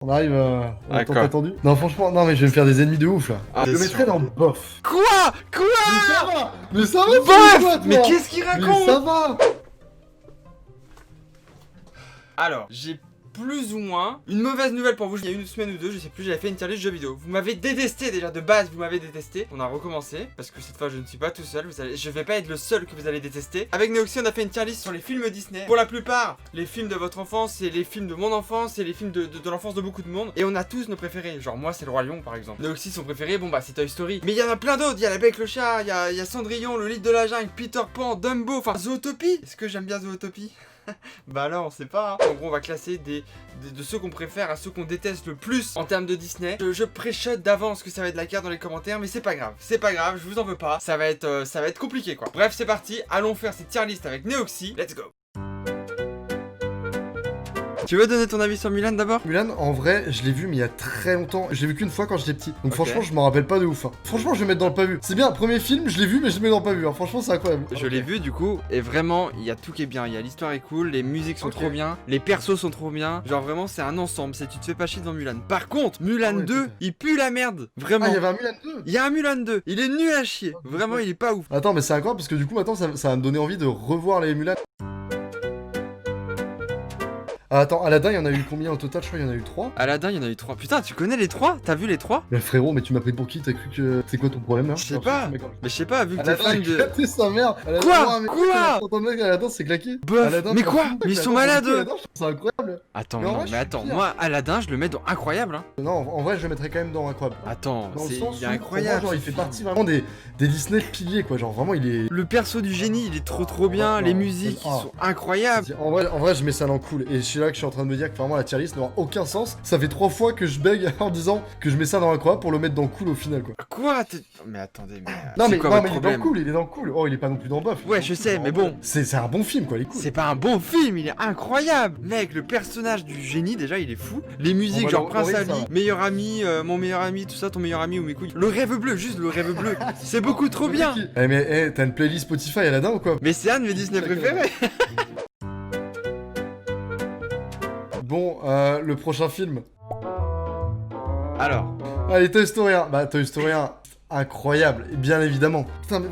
On arrive à temps quoi attendu. Non, franchement, non, mais je vais me faire des ennemis de ouf là. Ah, Je le mettrai dans bof. Quoi? Mais ça va! Mais ça va, Bof! toi, Mais qu'est-ce qu'il Mais raconte? ça va! Alors, j'ai plus ou moins une mauvaise nouvelle pour vous. Il y a une semaine ou deux, je sais plus, j'avais fait une tier list jeux vidéo. Vous m'avez détesté déjà de base, vous m'avez détesté. On a recommencé parce que cette fois je ne suis pas tout seul. Je vais pas être le seul que vous allez détester. Avec Neoxy, on a fait une tier list sur les films Disney. Pour la plupart, les films de votre enfance, c'est les films de mon enfance, c'est les films de l'enfance de beaucoup de monde. Et on a tous nos préférés. Genre moi, c'est le Roi Lion par exemple. Neoxy, son préféré, bon bah c'est Toy Story. Mais il y en a plein d'autres. Il y a La Bête et le Chat, il y a Cendrillon, Le Livre de la Jungle, Peter Pan, Dumbo, enfin Zootopie. Est-ce que j'aime bien Zootopie? Bah là on sait pas hein. En gros on va classer de ceux qu'on préfère à ceux qu'on déteste le plus en termes de Disney. Je pré-shot d'avance que ça va être la carte dans les commentaires, mais c'est pas grave, je vous en veux pas. Ça va être compliqué quoi. Bref c'est parti, allons faire cette tier list avec Neoxy, let's go. Tu veux donner ton avis sur Mulan d'abord? Mulan, en vrai, je l'ai vu, mais il y a très longtemps. Je l'ai vu qu'une fois quand j'étais petit. Donc, Ok. franchement, je m'en rappelle pas de ouf. Hein. Franchement, je vais mettre dans le pas vu. C'est bien, premier film, je l'ai vu, mais je le mets dans le pas vu. Hein. Franchement, c'est incroyable. Je l'ai vu du coup, et vraiment, il y a tout qui est bien. Il y a l'histoire est cool, les musiques sont trop bien, les persos sont trop bien. Genre vraiment, c'est un ensemble. C'est tu te fais pas chier devant Mulan. Par contre, Mulan Ah ouais, 2, putain. il pue la merde. Vraiment. Ah, il y avait un Mulan 2. Il y a un Mulan 2. Il est nul à chier. Vraiment, il est pas ouf. Attends, mais c'est incroyable parce que du coup, maintenant, ça va me donner envie de revoir les Mulan. Ah, attends, Aladdin, il y en a eu combien au total? Je crois qu'il y en a eu 3. Aladdin, il y en a eu 3. Putain, tu connais les 3? T'as vu les 3? Mais frérot, mais tu m'as pris pour qui? T'as cru que. C'est quoi ton problème là? Je sais pas. Mais je sais pas, vu que t'es Aladdin, fan il a de. éclaté sa mère. Aladdin, Quoi ouais, mais Quoi Ton mec, Aladdin, c'est claqué. Bof. Aladdin, Mais t'en quoi? fous, Mais ils sont Aladdin, malades. Aladdin, je trouve ça incroyable. Attends, Mais en non, vrai, je mais suis attends, pire. moi, Aladdin, je le mets dans incroyable, hein. Non, en vrai, je le mettrais quand même dans incroyable. Attends, Dans le c'est sens il est où, incroyable. pour moi, genre, il ce fait film. partie vraiment des Disney piliers, quoi. Genre, vraiment, il est. Le perso du génie, il est trop bien. Oh, Les non. musiques, ils Oh. sont incroyables. En vrai, je mets ça dans le cool. Et c'est là que je suis en train de me dire que vraiment la tier list n'aura aucun sens. Ça fait 3 fois que je bègue en disant que je mets ça dans incroyable pour le mettre dans cool au final, quoi. Quoi? Mais attendez, mais. Non, c'est mais, quoi non, votre mais il est dans le problème? cool, il est dans le cool. Oh, il est pas non plus dans le bof. Ouais, je sais, mais bon. C'est un bon film, quoi, il est cool. C'est pas un bon film, il est incroyable. Mec, le personnage du génie, déjà, il est fou. Les musiques, va genre le Prince regarder, Ali, ça va. meilleur ami, mon meilleur ami, tout ça, ton meilleur ami ou mes couilles. Le rêve bleu, juste le rêve bleu. C'est beaucoup trop bien. Eh, mais t'as une playlist Spotify Aladdin ou quoi? Mais c'est un de mes Disney préférés. Bon, le prochain film. Alors, Allez, Toy Story 1. Bah, Toy Story 1, incroyable, bien évidemment. Putain, mais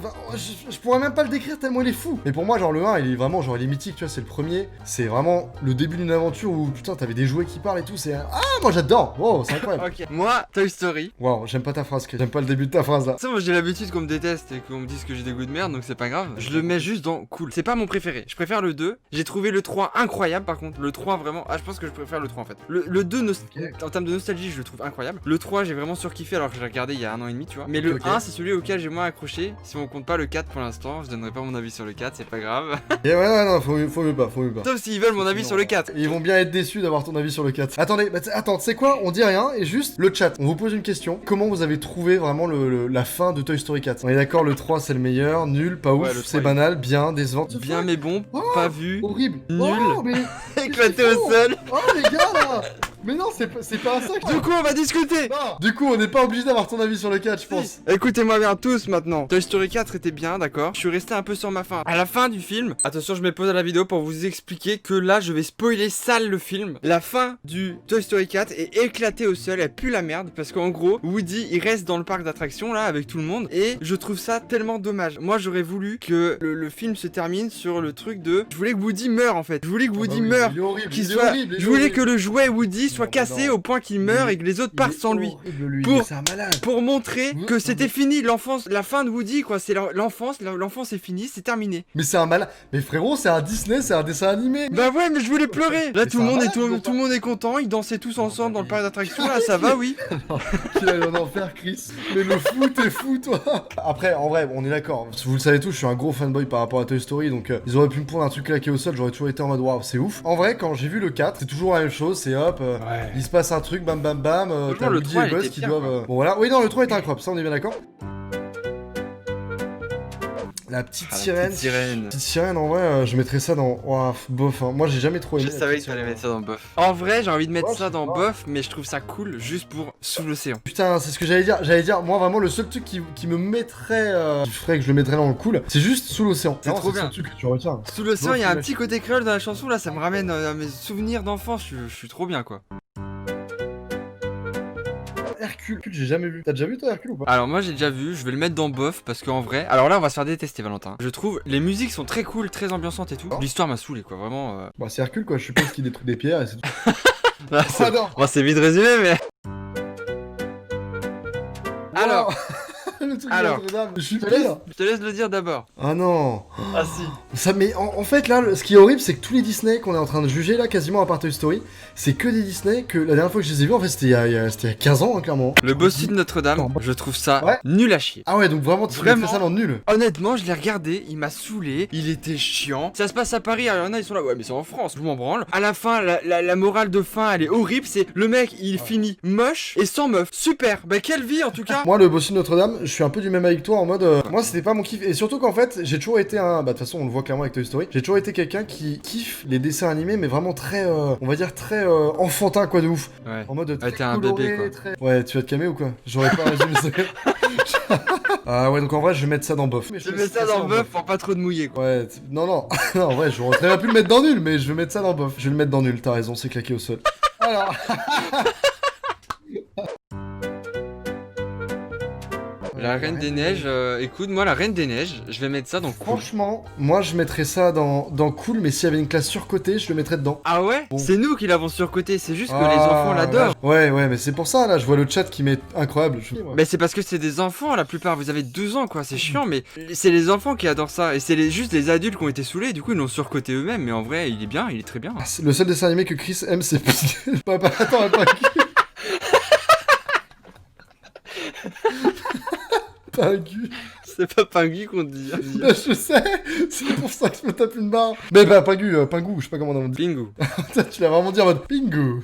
je pourrais même pas le décrire tellement il est fou. Mais pour moi, genre, le 1, il est vraiment, genre, il est mythique, tu vois, c'est le premier. C'est vraiment le début d'une aventure où, putain, t'avais des jouets qui parlent et tout, c'est... Ah, moi, j'adore. Wow, c'est incroyable. ok. Moi, Toy Story. Waouh, j'aime pas ta phrase, Chris. J'aime pas le début de ta phrase, là. Ça, moi j'ai l'habitude qu'on me déteste et qu'on me dise que j'ai des goûts de merde, donc c'est pas grave. Je le mets juste dans cool. C'est pas mon préféré. Je préfère le 2. J'ai trouvé le 3 incroyable par contre. Le 3 vraiment. Ah, je pense que je préfère le 3 en fait. Le 2, en termes de nostalgie, je le trouve incroyable. Le 3, j'ai vraiment surkiffé alors que j'ai regardé il y a 1 an et demi, tu vois. Mais le Ok. 1, c'est celui auquel j'ai moins accroché. Si on compte pas le 4 pour l'instant, je donnerai pas mon avis sur le 4, c'est pas grave. Et ouais, non, faut mieux pas. Sauf s'ils veulent mon avis sur le 4. Ils vont bien être déçus d'avoir ton avis sur le 4. Attendez, attends, tu sais quoi? On dit rien et juste le chat. On vous pose une question. Comment vous avez trouvé vraiment la fin de Toy Story 4? On est d'accord, le 3 c'est le meilleur, nul, pas Ouais, ouf, le c'est 3, banal, bien, décevant. Bien mais bon, Oh, pas vu, horrible. Nul. Oh, mais... éclaté au sol. Oh les gars là. Mais non, c'est pas ça que... Du coup, on va discuter. Non. Du coup, on n'est pas obligé d'avoir ton avis sur le 4, je pense. Écoutez-moi bien tous maintenant. Toy Story 4 était bien, d'accord. Je suis resté un peu sur ma faim. À la fin du film, attention, je mets pause à la vidéo pour vous expliquer que là, je vais spoiler sale le film. La fin du Toy Story 4 est éclatée au sol, elle pue la merde parce qu'en gros, Woody, il reste dans le parc d'attractions là avec tout le monde et je trouve ça tellement dommage. Moi, j'aurais voulu que le film se termine sur le truc de je voulais que Woody meure en fait. Je voulais que Woody meure. Il est horrible, Qu'il il est soit... horrible, il est Je voulais horrible. que le jouet Woody soit Non, cassé non. au point qu'il meure et que les autres Il est partent sans lui. horrible, lui. Pour- C'est un malade. Pour montrer Ouais, que c'était fini l'enfance, la fin de Woody quoi, c'est l'enfance est finie, c'est terminé. Mais c'est un malade. Mais frérot, c'est un Disney, c'est un dessin animé. Bah ouais, mais je voulais pleurer. Là Mais tout le c'est un monde est malade, tout le monde est content, ils dansaient tous ensemble dans le parc d'attractions, là ça va oui. Tu allé en enfer, Chris. Mais le fou, t'es fou, toi. Après, en vrai, on est d'accord. Vous le savez tous, je suis un gros fanboy par rapport à Toy Story. Donc, ils auraient pu me prendre un truc claqué au sol. J'aurais toujours été en mode waouh, c'est ouf. En vrai, quand j'ai vu le 4, c'est toujours la même chose. C'est hop, Ouais. il se passe un truc, bam bam bam. T'as le Woody 3, et il Buzz était qui bien, doivent. quoi. Bon, voilà. Oui, non, le 3 est incroyable. Ça, on est bien d'accord. La petite Ah, la sirène. petite sirène. Petite sirène, en vrai, je mettrais ça dans. Ouah, bof. Hein. Moi, j'ai jamais trop aimé. Je la savais que petite tu allais sirène. mettre ça dans bof. En vrai, j'ai envie de mettre Ouais, ça je dans sais pas. bof, mais je trouve ça cool juste pour sous l'océan. Putain, c'est ce que j'allais dire. J'allais dire, moi, vraiment, le seul truc qui me mettrait. Qui ferait que je le mettrais dans le cool, c'est juste sous l'océan. C'est Vraiment, trop le seul bien. truc que tu retiens. Sous l'océan, il y a un Ouais. petit côté créole dans la chanson là, ça me ramène à mes souvenirs d'enfance, je suis trop bien quoi. Hercule. Hercule, j'ai jamais vu. T'as déjà vu toi Hercule ou pas? Alors moi j'ai déjà vu, je vais le mettre dans bof parce qu'en vrai, alors là on va se faire détester Valentin. Je trouve les musiques sont très cool, très ambiançantes et tout. Oh. L'histoire m'a saoulé quoi, vraiment. Bah c'est Hercule quoi, je suppose qu'il détruit des pierres et c'est tout. Ah, Ah non. bon, c'est vite résumé mais. Alors, Le truc Alors. de Notre-Dame. Je suis je te laisse, pire. je te laisse le dire d'abord. Ah non. Ah si. Ça, mais en fait là, ce qui est horrible, c'est que tous les Disney qu'on est en train de juger là, quasiment à part Toy Story, c'est que des Disney que la dernière fois que je les ai vus, en fait c'était il y a 15 ans hein, clairement. Le bossu de Notre-Dame, Non, bah- je trouve ça Ouais. nul à chier. Ah ouais, donc vraiment tu Vraiment. mettrais ça dans le nul. Honnêtement, je l'ai regardé, il m'a saoulé, il était chiant. Ça se passe à Paris, alors il y en a, ils sont là, ouais, mais c'est en France, je m'en branle. À la fin, la morale de fin, elle est horrible, c'est le mec, il finit moche et sans meuf. Super, bah quelle vie en tout cas. Moi, le bossu de Notre-Dame, je suis un peu du même avec toi en mode. Moi, c'était pas mon kiff. Et surtout qu'en fait, j'ai toujours été un. Bah, de toute façon, on le voit clairement avec Toy Story. J'ai toujours été quelqu'un qui kiffe les dessins animés, mais vraiment très. On va dire très enfantin, quoi, de ouf. Ouais. En mode très t'es un coloré, bébé, quoi. très. Ouais, tu vas te calmer ou quoi? J'aurais pas résumé ça. Ah ouais, donc en vrai, je vais mettre ça dans bof. Je mets ça dans bof pour pas trop de mouiller quoi. Ouais, non, non. Non, ouais, j'aurais très bien pu le mettre dans nul, mais je vais mettre ça dans bof. Je vais le mettre dans nul, t'as raison, c'est claqué au sol. Alors. La Reine des Neiges, écoute, moi la Reine des Neiges, je vais mettre ça dans cool. Franchement, moi je mettrais ça dans cool, mais s'il y avait une classe surcotée, je le mettrais dedans. Ah ouais Bon. C'est nous qui l'avons surcoté, c'est juste que Ah, les enfants l'adorent. là, ouais, ouais, mais c'est pour ça, là, je vois le chat qui met incroyable. Mais c'est parce que c'est des enfants la plupart, vous avez 2 ans quoi, c'est chiant, mais c'est les enfants qui adorent ça, et c'est juste les adultes qui ont été saoulés, du coup ils l'ont surcoté eux-mêmes, mais en vrai il est bien, il est très bien. Ah, le seul dessin animé que Chris aime, c'est... Attends, pas Pingu. C'est pas Pingu qu'on dit. Bah, je sais, c'est pour ça que je me tape une barre. Mais bah, Pingu, Pingu, je sais pas comment on dit. Bingo. Tu l'as vraiment dit en mode Pingu.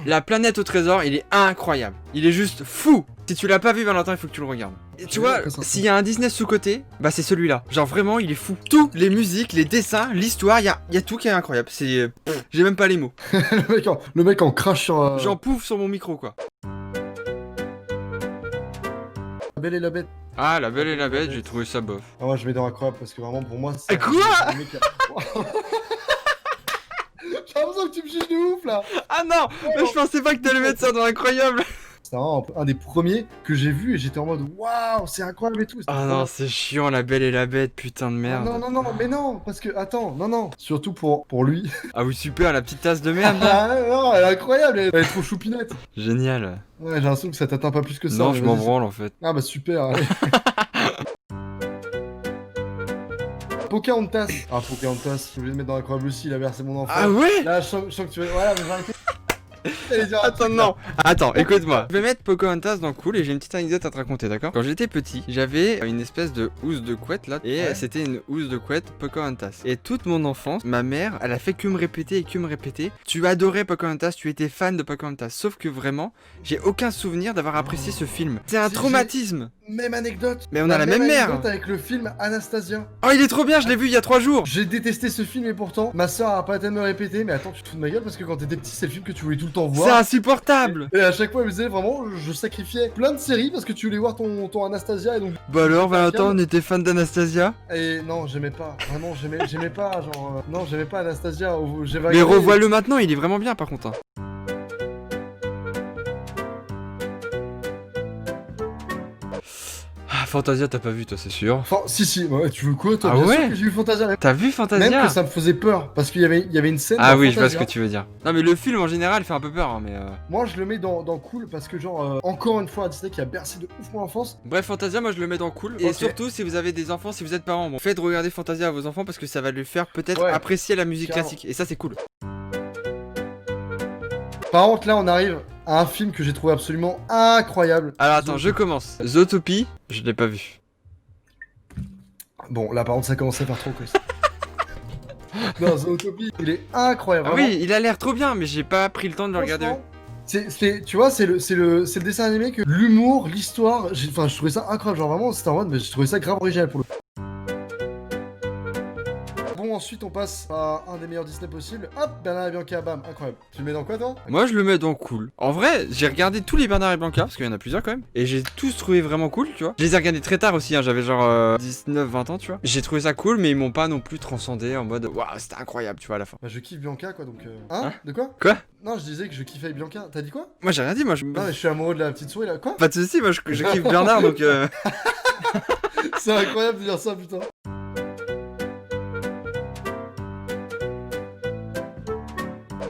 La planète au trésor, il est incroyable. Il est juste fou. Si tu l'as pas vu, Valentin, il faut que tu le regardes. Et tu vois, s'il y a un Disney sous-côté, bah c'est celui-là. Genre vraiment, il est fou. Tout, les musiques, les dessins, l'histoire, il y a tout qui est incroyable. C'est... j'ai même pas les mots. le mec en crache sur... J'en pouffe sur mon micro, quoi. La Belle et la Bête. Ah, La Belle et la Bête, j'ai trouvé ça bof. Ah, moi je mets dans incroyable parce que vraiment pour moi c'est... Quoi J'ai l'impression que tu me juges de ouf là. Ah non, mais je pensais pas que t'allais mettre ça dans incroyable. C'est un des premiers que j'ai vu et j'étais en mode waouh, c'est incroyable et tout. Ah non, c'est chiant, La Belle et la Bête, putain de merde. Non, non, non, mais non, parce que, attends, non, non, surtout pour lui. Ah oui, super, la petite tasse de merde. là. Ah non, elle est incroyable, elle est trop choupinette. Génial. Ouais, j'ai l'impression que ça t'atteint pas plus que ça. Non, mais je m'en vas-y. branle en fait. Ah bah super, allez. Pocahontas. Ah, Pocahontas, je suis obligé de mettre dans l'incroyable aussi, il a versé mon enfant. Ah ouais. Là, je sens que tu vas... Voilà, mais j'ai arrêté. J'allais dire un Attends, truc, non. Attends, écoute-moi. Je vais mettre Pocahontas dans cool et j'ai une petite anecdote à te raconter, d'accord? Quand j'étais petit, j'avais une espèce de housse de couette là, et Ouais. c'était une housse de couette Pocahontas. Et toute mon enfance, ma mère, elle a fait que me répéter et que me répéter. Tu adorais Pocahontas, tu étais fan de Pocahontas. Sauf que vraiment, j'ai aucun souvenir d'avoir apprécié ce film. C'est un C'est traumatisme. Même anecdote. Mais on a la même mère. anecdote avec le film Anastasia. Oh, il est trop bien, je l'ai vu il y a 3 jours. J'ai détesté ce film et pourtant, ma soeur a pas été de me répéter, mais attends, tu te fous de ma gueule parce que quand t'étais petit, c'est le film que tu voulais tout le temps C'est voir. insupportable. Et à chaque fois, elle me disait vraiment, je sacrifiais plein de séries parce que tu voulais voir ton Anastasia et donc. Bah alors, Valentin, on était fan d'Anastasia. Et non, j'aimais pas. Vraiment, j'aimais pas. Genre, non, j'aimais pas Anastasia. Mais revois-le maintenant, il est vraiment bien par contre. hein. Ah, Fantasia, t'as pas vu toi, c'est sûr. Enfin, si, ouais, tu veux quoi, toi? Ah Bien ouais sûr que j'ai vu Fantasia. T'as vu Fantasia? Même que ça me faisait peur parce qu'il y avait une scène. Ah dans oui, je vois ce Fantasia. que tu veux dire. Non mais le film en général fait un peu peur, hein, mais... Moi, je le mets dans cool parce que, genre, encore une fois, un Disney qui a bercé de ouf mon enfance. Bref, Fantasia, moi je le mets dans cool. Et Ok. surtout, si vous avez des enfants, si vous êtes parents, bon, faites regarder Fantasia à vos enfants parce que ça va lui faire peut-être Ouais, apprécier la musique carrément. classique. Et ça, c'est cool. Par contre, là, on arrive à un film que j'ai trouvé absolument incroyable. Alors attends, je commence. Zootopie, je l'ai pas vu. Bon, là, par contre, ça commence à faire trop, Chris. Non, Zootopie, il est incroyable. Ah vraiment. oui, il a l'air trop bien, mais j'ai pas pris le temps de le regarder. Franchement, tu vois, c'est le dessin animé que l'humour, l'histoire, enfin, je trouvais ça incroyable. Genre, vraiment, c'était en mode, mais j'ai trouvé ça grave original pour le. Bon, ensuite on passe à un des meilleurs Disney possibles. Hop, Bernard et Bianca, bam, incroyable. Tu le mets dans quoi toi? Moi, je le mets dans cool. En vrai, j'ai regardé tous les Bernard et Bianca, parce qu'il y en a plusieurs quand même. Et j'ai tous trouvé vraiment cool, tu vois. Je les ai regardés très tard aussi, hein, j'avais genre 19-20 ans, tu vois. J'ai trouvé ça cool, mais ils m'ont pas non plus transcendé en mode waouh, c'était incroyable, tu vois, à la fin. Bah je kiffe Bianca quoi donc... Hein? De quoi? Quoi? Non, je disais que je kiffais Bianca. T'as dit quoi? Moi, j'ai rien dit, moi. Non mais je suis amoureux de la petite souris là. Quoi? Pas de soucis, moi, je kiffe Bernard, donc. C'est incroyable de dire ça putain.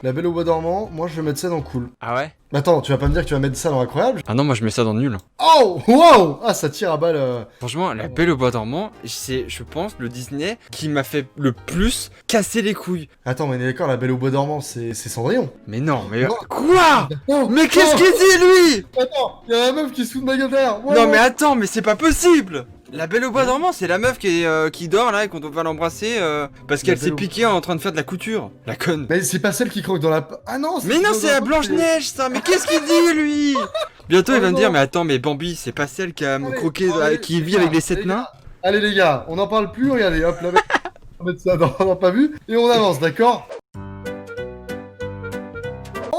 La Belle au Bois dormant, moi je vais mettre ça dans cool. Ah ouais? Mais attends, tu vas pas me dire que tu vas mettre ça dans incroyable? Ah non, moi, je mets ça dans nul. Oh! Wow! Ah, ça tire à balle. Franchement, La Belle au Bois dormant, c'est, je pense, le Disney qui m'a fait le plus casser les couilles. Attends, mais on est d'accord, La Belle au Bois dormant, c'est Cendrillon. Mais non, mais. Non. Quoi? Oh, Mais qu'est-ce oh, qu'il dit, lui? Attends, y'a la meuf qui se fout de ma gueule derrière. Ouais, Non ouais. mais attends, mais c'est pas possible. La Belle au Bois dormant, c'est la meuf qui dort là et qu'on va l'embrasser parce qu'elle La s'est Belle au- piquée en train de faire de la couture. La conne. Mais c'est pas celle qui croque dans la... Ah non, Mais non, c'est la Blanche-Neige ça. Mais qu'est-ce qu'il dit lui? Bientôt il va me non. dire mais attends mais Bambi c'est pas celle qui a Allez, croqué allez, qui vit les avec gars, les 7 les nains. gars. Allez les gars, on n'en parle plus, regardez, hop, là, on va mettre ça dans pas vu, et on avance, d'accord?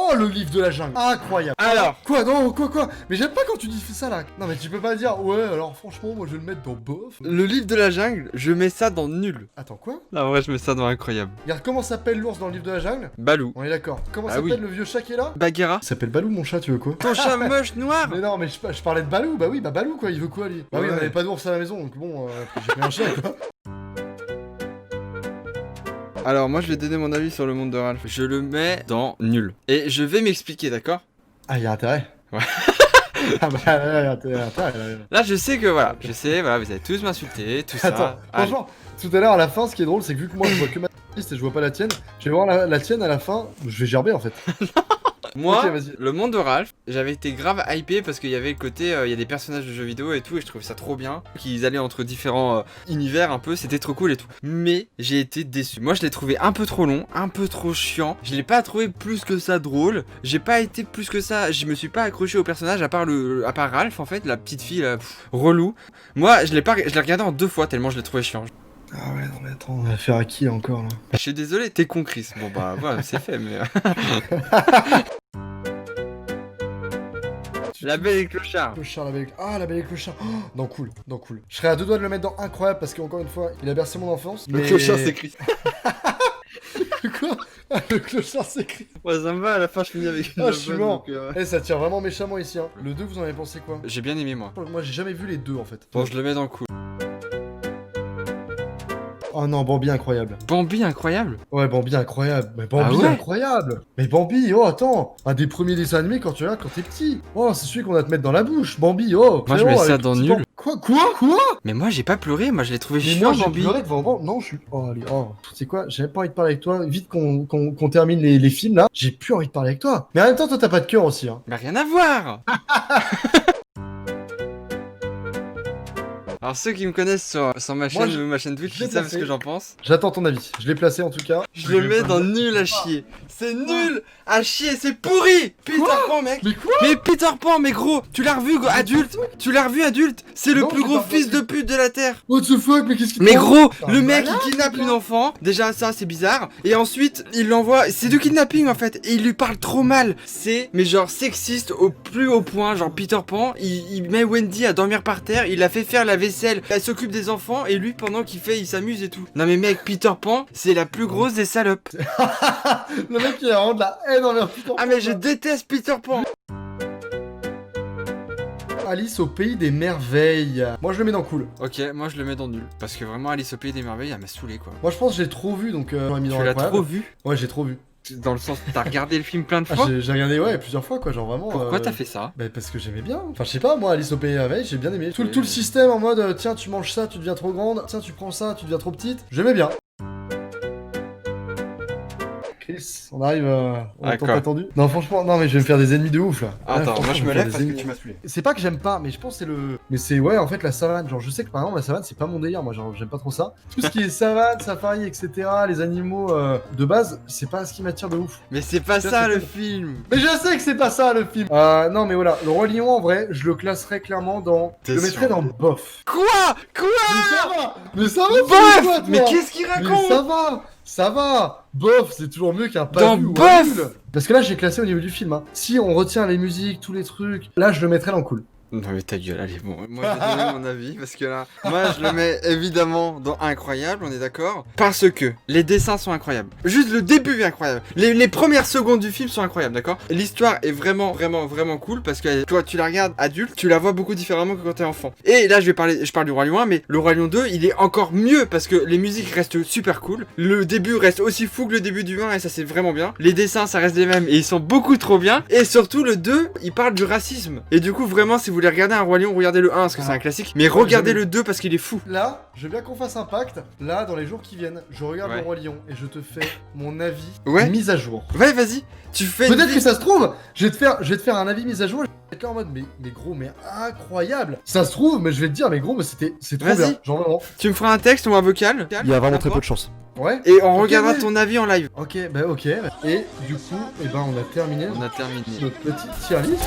Oh, le livre de la jungle, incroyable. Alors, Quoi, non, quoi? Mais j'aime pas quand tu dis ça là. Non mais tu peux pas dire, ouais, alors franchement, moi je vais le mettre dans bof. le livre de la jungle, je mets ça dans nul. Attends, quoi? Là en vrai je mets ça dans incroyable. Regarde comment s'appelle l'ours dans le livre de la jungle. Balou. On est d'accord. Comment Ah s'appelle oui. le vieux chat qui est là? Bagheera. Il s'appelle Balou, mon chat, tu veux quoi? Ton chat moche noir. Mais non, mais je parlais de Balou, bah oui, bah Balou quoi, il veut quoi lui? Bah oui, Ouais. on avait pas d'ours à la maison, donc bon, j'ai pris un chat quoi. Alors moi je vais donner mon avis sur le monde de Ralph. Je le mets dans nul. Et je vais m'expliquer, d'accord? Ah, y'a intérêt. Ouais. Ah bah, y'a intérêt, là. Là je sais que voilà, vous allez tous m'insulter, tout ça. Attends, Allez. franchement, tout à l'heure à la fin, ce qui est drôle, c'est que vu que moi je vois que ma liste et je vois pas la tienne, je vais voir la tienne à la fin, je vais gerber en fait. Moi, Ok, vas-y. le monde de Ralph, j'avais été grave hypé parce qu'il y avait le côté, il y a des personnages de jeux vidéo et tout, et je trouvais ça trop bien. Qu'ils allaient entre différents univers un peu, c'était trop cool et tout. Mais j'ai été déçu. Moi, je l'ai trouvé un peu trop long, un peu trop chiant. Je l'ai pas trouvé plus que ça drôle. J'ai pas été plus que ça. Je me suis pas accroché au personnage à part Ralph en fait, la petite fille là, relou. Moi, je l'ai regardé en 2 fois tellement je l'ai trouvé chiant. Ah ouais, non mais attends, on va faire à qui encore là? Je suis désolé, t'es con Chris. Bon bah voilà, c'est fait mais. La Belle et le Clochard. Clochard, la belle... Ah, la belle et le clochard. Oh, dans cool. Je serais à 2 doigts de le mettre dans incroyable parce qu'encore une fois, il a bercé mon enfance. Le mais- Clochard c'est Chris. Quoi? Ah, le clochard c'est Chris. Ouais, ça me va, à la fin je finis avec une Ah, je suis bonne, mort. donc, Eh, ça tire vraiment méchamment ici, hein. Le 2, vous en avez pensé quoi? J'ai bien aimé moi. Moi, j'ai jamais vu les deux en fait. Bon, je le mets dans le coup. Oh non, Bambi incroyable. Bambi incroyable. Ouais, Bambi incroyable. Mais Bambi Ah ouais incroyable. Mais Bambi, oh attends, un des premiers dessins animés quand tu regardes quand t'es petit. Oh, c'est celui qu'on va te mettre dans la bouche. Bambi, oh. Moi, je frérot, mets ça avec dans le petit nul. Bambi. Quoi? Mais moi j'ai pas pleuré, moi je l'ai trouvé Mais chiant moi j'ai Bambi. pleuré devant Bambi. Non, je suis. Oh, allez, oh. Tu sais quoi? J'ai même pas envie de parler avec toi. Vite qu'on termine les films là. J'ai plus envie de parler avec toi. Mais en même temps, toi t'as pas de cœur aussi, hein. Mais rien à voir. Alors ceux qui me connaissent sur ma chaîne je- ou ma chaîne Twitch, je l'ai ils savent ce placé. que j'en pense. J'attends ton avis. Je l'ai placé en tout cas. Je le mets dans nul à chier. C'est nul à chier, c'est pourri. Peter Pan mec. Mais quoi? Mais Peter Pan, mais gros, tu l'as revu adulte. Tu l'as revu adulte. C'est le Non, plus j'ai gros pas fils entendu. de pute de la terre. What the fuck? Mais qu'est-ce qu'il Mais te gros, prend? le mec Malade, il kidnappe toi. une enfant, déjà ça c'est bizarre, et ensuite il l'envoie, c'est du kidnapping en fait, et il lui parle trop mal, c'est mais genre sexiste au plus haut point, genre Peter Pan, il met Wendy à dormir par terre, il la fait faire la vaisselle, elle s'occupe des enfants, et lui pendant qu'il fait il s'amuse et tout. Non mais mec, Peter Pan, c'est la plus grosse des salopes. Le mec il a vraiment de la haine envers Peter Ah Pan, mais je quoi. déteste Peter Pan. Alice au pays des merveilles. Moi je le mets dans cool. Ok, moi je le mets dans nul, parce que vraiment Alice au pays des merveilles, elle m'a saoulé quoi. Moi je pense que j'ai trop vu donc j'aurais mis dans Tu l'as incroyable. trop vu? Ouais, j'ai trop vu. Dans le sens, t'as regardé le film plein de Ah, fois? j'ai regardé ouais plusieurs fois quoi, genre vraiment. Pourquoi t'as fait ça? Bah parce que j'aimais bien. Enfin je sais pas, moi Alice au pays des merveilles, j'ai bien aimé. Tout, Ok. tout le système en mode tiens tu manges ça, tu deviens trop grande. Tiens tu prends ça, tu deviens trop petite. J'aimais bien. Ok, Nils, on arrive on D'accord. temps attendu. Non franchement, non mais je vais me faire des ennemis de ouf là. Là, Attends, franchement, moi je me vais lève faire parce des que ennemis. tu m'as saoulé. C'est pas que j'aime pas, mais je pense que c'est le. Mais c'est ouais, en fait, la savane. Genre, je sais que par exemple, la savane, c'est pas mon délire. Moi, genre, j'aime pas trop ça. Tout ce qui est savane, safari, etc., les animaux de base, c'est pas ce qui m'attire de ouf. Mais c'est pas Ça, ça c'est le cool. film. Mais je sais que c'est pas ça le film. Non, mais voilà, le Roi Lion, en vrai, je le classerais clairement dans. T'es Je le sûr? mettrais dans bof. Quoi? Mais ça va. Mais ça va. Bof. c'est quoi, toi Mais qu'est-ce qu'il Mais raconte? ça va. Ça va. Bof, c'est toujours mieux qu'un pas Dans vu ou bof. un nul. Parce que là, j'ai classé au niveau du film. Hein. Si on retient les musiques, tous les trucs, là, je le mettrais dans cool. Non mais ta gueule, allez bon, moi j'ai donné mon avis parce que là, moi je le mets évidemment dans incroyable, on est d'accord? Parce que les dessins sont incroyables, juste le début est incroyable, les premières secondes du film sont incroyables, d'accord? L'histoire est vraiment cool parce que toi tu la regardes adulte, tu la vois beaucoup différemment que quand t'es enfant. Et là je parle du Roi Lion 1, mais le Roi Lion 2 il est encore mieux parce que les musiques restent super cool, le début reste aussi fou que le début du 1 et ça c'est vraiment bien, les dessins ça reste les mêmes et ils sont beaucoup trop bien, et surtout le 2 il parle du racisme, et du coup vraiment si vous voulez regarder un Roi Lion, regardez le 1 parce que c'est un classique, mais regardez le 2 parce qu'il est fou. Là, je veux bien qu'on fasse un pacte. Là, dans les jours qui viennent, je regarde Ouais. le Roi Lion et je te fais mon avis Ouais. mise à jour. Ouais vas-y, tu fais Peut-être que ça se trouve, je vais te faire un avis mise à jour. Je vais être là en mode, mais gros, mais incroyable. Ça se trouve, mais je vais te dire, mais gros, mais c'est trop Vas-y. bien. Genre vraiment. Tu me feras un texte ou un vocal. Il y a vraiment très peu de chance. Ouais. Et on Ok, regardera ouais. ton avis en live. Ok, bah ok. Et du coup, on a terminé On a terminé. notre petite tier list.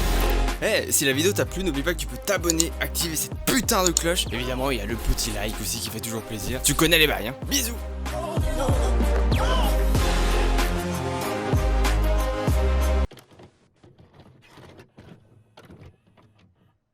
Eh, si la vidéo t'a plu, n'oublie pas que tu peux t'abonner, activer cette putain de cloche. Évidemment, il y a le petit like aussi qui fait toujours plaisir. Tu connais les bails, hein. Bisous.